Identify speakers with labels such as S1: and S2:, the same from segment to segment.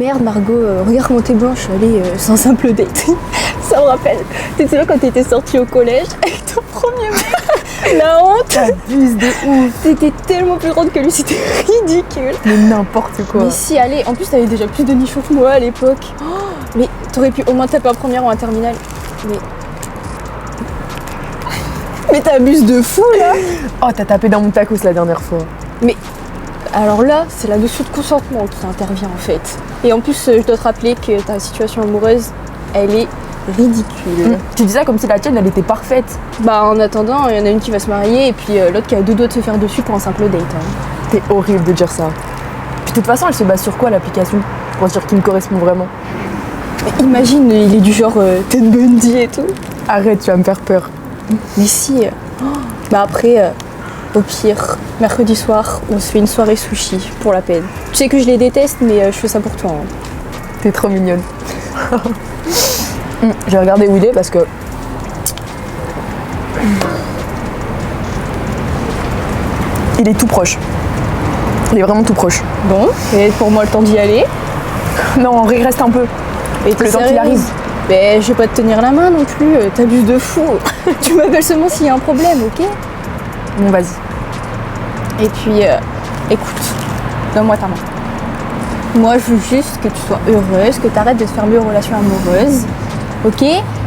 S1: merde Margot, regarde comment t'es blanche, allez, c'est un simple date. Ça me rappelle, tu sais quand t'étais sortie au collège avec ton premier mec, la honte.
S2: T'abuses de ouf.
S1: T'étais tellement plus grande que lui, c'était ridicule.
S2: Mais n'importe quoi.
S1: Mais si, allez, en plus t'avais déjà plus de nichons que moi à l'époque. Oh, mais t'aurais pu au moins taper en première ou en terminale. Mais t'abuses de fou là.
S2: Oh, t'as tapé dans mon tacos la dernière fois.
S1: Mais alors là, c'est la notion de consentement qui intervient en fait. Et en plus, je dois te rappeler que ta situation amoureuse, elle est ridicule.
S2: Tu dis ça comme si la tienne, elle était parfaite.
S1: Bah en attendant, il y en a une qui va se marier et puis l'autre qui a deux doigts de se faire dessus pour un simple date. Hein.
S2: T'es horrible de dire ça. Puis de toute façon, elle se base sur quoi l'application pour dire qu'il me correspond vraiment?
S1: Mais imagine, il est du genre Ted Bundy et tout.
S2: Arrête, tu vas me faire peur.
S1: Mais si. Bah après, au pire, mercredi soir, on se fait une soirée sushi pour la peine. Tu sais que je les déteste, mais je fais ça pour toi. Hein.
S2: T'es trop mignonne. J'ai regardé où il est parce que... Il est tout proche. Il est vraiment tout proche.
S1: Bon, et pour moi le temps d'y aller.
S2: Non, il reste un peu.
S1: Et
S2: le temps qu'il arrive.
S1: Mais je vais pas te tenir la main non plus, t'abuses de fou. Tu m'appelles seulement s'il y a un problème, ok?
S2: Bon, vas-y.
S1: Et puis, écoute, donne-moi ta main. Moi, je veux juste que tu sois heureuse, que tu arrêtes de te fermer aux relations amoureuses, ok?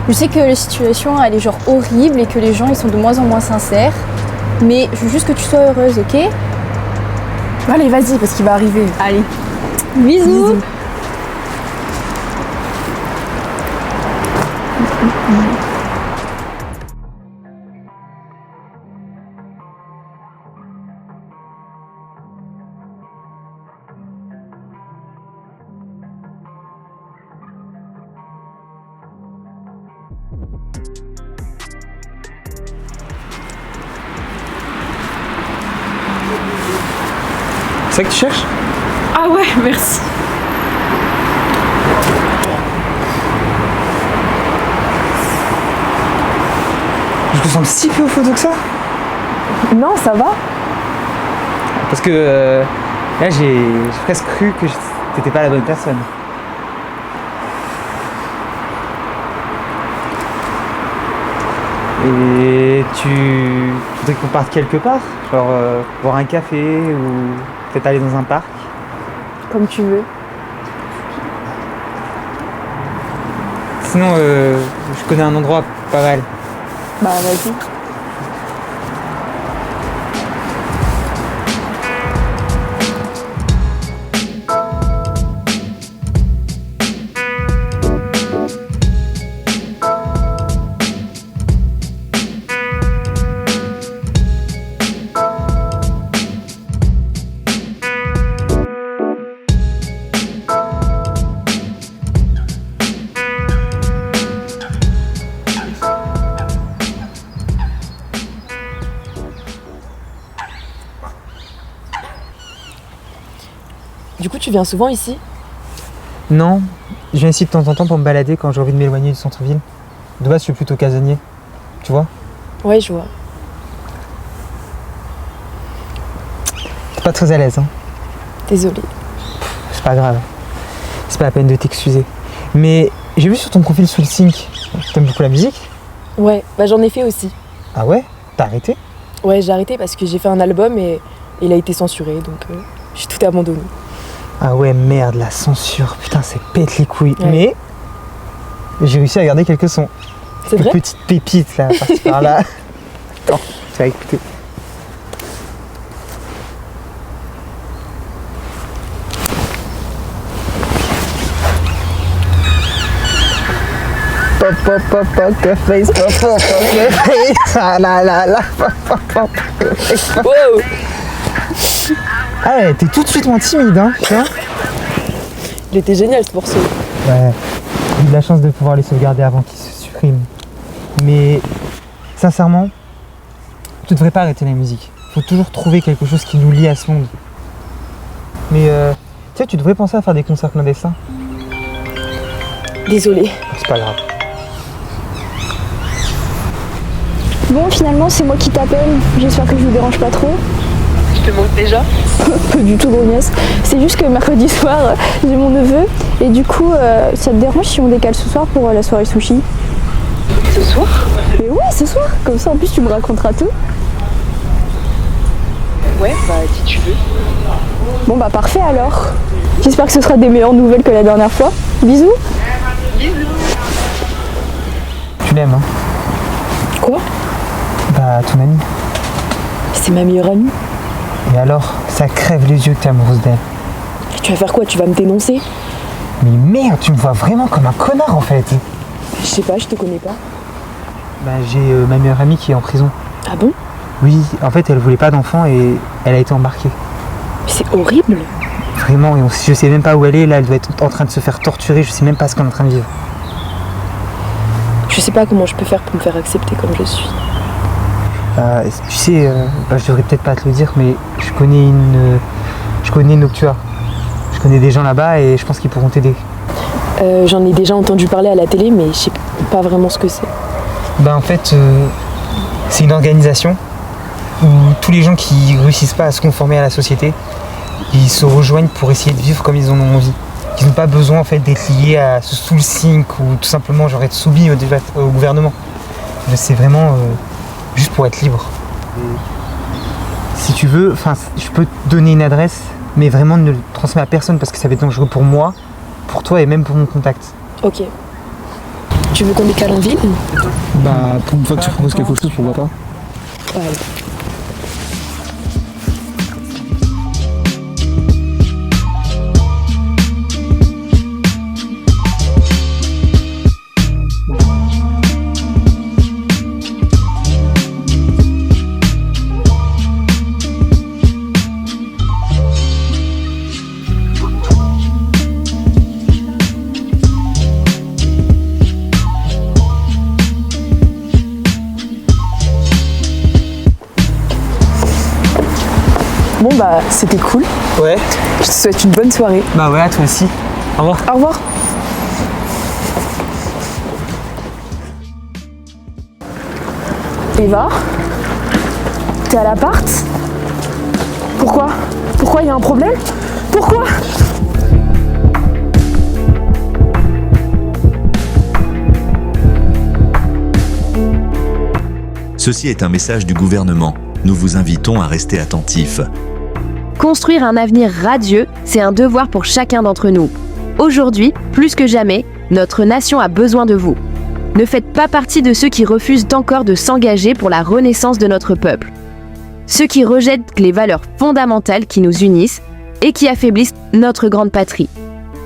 S1: Je sais que la situation, elle est genre horrible et que les gens, ils sont de moins en moins sincères, mais je veux juste que tu sois heureuse, ok?
S2: Allez, vas-y, parce qu'il va arriver.
S1: Allez, bisous.
S3: C'est ça que tu cherches?
S2: Ah ouais, merci.
S3: Je te sens si peu aux photos que ça?
S2: Non, ça va.
S3: Parce que là, j'ai presque cru que t'étais pas la bonne personne. Et tu voudrais qu'on parte quelque part? Genre boire un café ou peut-être aller dans un parc?
S2: Comme tu veux.
S3: Sinon, je connais un endroit pas mal.
S2: Bah, vas-y. Du coup, tu viens souvent ici?
S3: Non, je viens ici de temps en temps pour me balader quand j'ai envie de m'éloigner du centre-ville. De base, je suis plutôt casanier, tu vois?
S2: Ouais, je vois.
S3: T'es pas très à l'aise, hein?
S2: Désolée.
S3: C'est pas grave. C'est pas la peine de t'excuser. Mais j'ai vu sur ton profil sous le sync, t'aimes beaucoup la musique?
S2: Ouais, bah j'en ai fait aussi.
S3: Ah ouais? T'as arrêté?
S2: Ouais, j'ai arrêté parce que j'ai fait un album et il a été censuré, donc j'ai tout abandonné.
S3: Ah ouais, merde, la censure, putain, ça pète les couilles.
S2: Ouais.
S3: Mais j'ai réussi à garder quelques sons.
S2: C'est vrai?
S3: Quelques petites pépites là, par-ci par-là. Attends, tu vas écouter. Pop pop pop poker face, pop pop poker face, ah la la la, pop pop pop poker face.
S2: Wow!
S3: Ah ouais, t'es tout de suite moins timide, hein, tu vois?
S2: Il était génial ce morceau.
S3: Ouais, j'ai eu de la chance de pouvoir les sauvegarder avant qu'ils se suppriment. Mais sincèrement, tu devrais pas arrêter la musique. Faut toujours trouver quelque chose qui nous lie à ce monde. Mais tu sais, tu devrais penser à faire des concerts clandestins.
S2: Désolée.
S3: C'est pas grave.
S1: Bon, finalement, c'est moi qui t'appelle. J'espère que je vous dérange pas trop.
S2: te manque déjà?
S1: Pas du tout, grognasse. C'est juste que mercredi soir, j'ai mon neveu. Et du coup, ça te dérange si on décale ce soir pour la soirée sushi?
S2: Ce soir?
S1: Mais ouais, ce soir. Comme ça, en plus, tu me raconteras tout.
S2: Ouais, bah si tu veux.
S1: Bon, bah parfait alors. J'espère que ce sera des meilleures nouvelles que la dernière fois. Bisous.
S3: Tu l'aimes, hein?
S2: Quoi?
S3: Bah, ton amie.
S2: C'est ma meilleure amie.
S3: Et alors, ça crève les yeux que t'es amoureuse d'elle.
S2: Tu vas faire quoi? Tu vas me dénoncer?
S3: Mais merde, tu me vois vraiment comme un connard en fait.
S2: Je sais pas, je te connais pas.
S3: Bah, j'ai ma meilleure amie qui est en prison.
S2: Ah bon?
S3: Oui, en fait, elle voulait pas d'enfant et elle a été embarquée.
S2: Mais c'est horrible.
S3: Vraiment, et je sais même pas où elle est. Là, elle doit être en train de se faire torturer. Je sais même pas ce qu'on est en train de vivre.
S2: Je sais pas comment je peux faire pour me faire accepter comme je suis.
S3: Tu sais, je devrais peut-être pas te le dire, mais je connais Noctua. Je connais des gens là-bas et je pense qu'ils pourront t'aider.
S2: J'en ai déjà entendu parler à la télé, mais je sais pas vraiment ce que c'est.
S3: Bah en fait, c'est une organisation où tous les gens qui réussissent pas à se conformer à la société, ils se rejoignent pour essayer de vivre comme ils en ont envie. Ils n'ont pas besoin en fait d'être liés à ce soul sync ou tout simplement genre être soumis au gouvernement. C'est vraiment juste pour être libre. Si tu veux, je peux te donner une adresse, mais vraiment ne le transmets à personne parce que ça va être dangereux pour moi, pour toi et même pour mon contact.
S2: Ok. Tu veux qu'on décale en ville?
S4: Bah, pour une fois que tu proposes quelque chose, pourquoi pas?
S2: Ouais. Bon bah c'était cool,
S3: Ouais.
S2: je te souhaite une bonne soirée.
S3: Bah ouais, à toi aussi. Au revoir.
S2: Au revoir. Eva, t'es à l'appart? Pourquoi? Pourquoi, il y a un problème? Pourquoi?
S5: Ceci est un message du gouvernement. Nous vous invitons à rester attentifs.
S6: Construire un avenir radieux, c'est un devoir pour chacun d'entre nous. Aujourd'hui, plus que jamais, notre nation a besoin de vous. Ne faites pas partie de ceux qui refusent encore de s'engager pour la renaissance de notre peuple. Ceux qui rejettent les valeurs fondamentales qui nous unissent et qui affaiblissent notre grande patrie.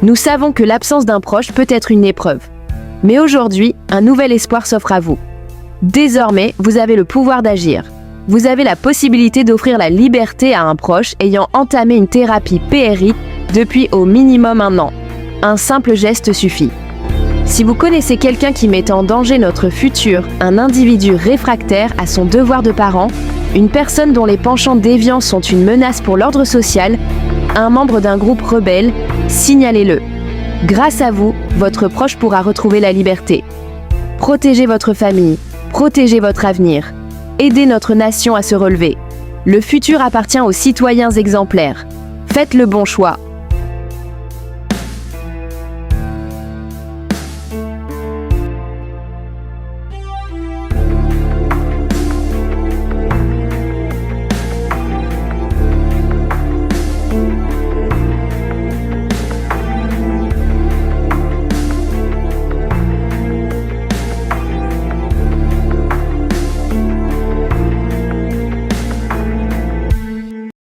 S6: Nous savons que l'absence d'un proche peut être une épreuve. Mais aujourd'hui, un nouvel espoir s'offre à vous. Désormais, vous avez le pouvoir d'agir. Vous avez la possibilité d'offrir la liberté à un proche ayant entamé une thérapie PRI depuis au minimum 1 an. Un simple geste suffit. Si vous connaissez quelqu'un qui met en danger notre futur, un individu réfractaire à son devoir de parent, une personne dont les penchants déviants sont une menace pour l'ordre social, un membre d'un groupe rebelle, signalez-le. Grâce à vous, votre proche pourra retrouver la liberté. Protégez votre famille, protégez votre avenir. Aidez notre nation à se relever. Le futur appartient aux citoyens exemplaires. Faites le bon choix.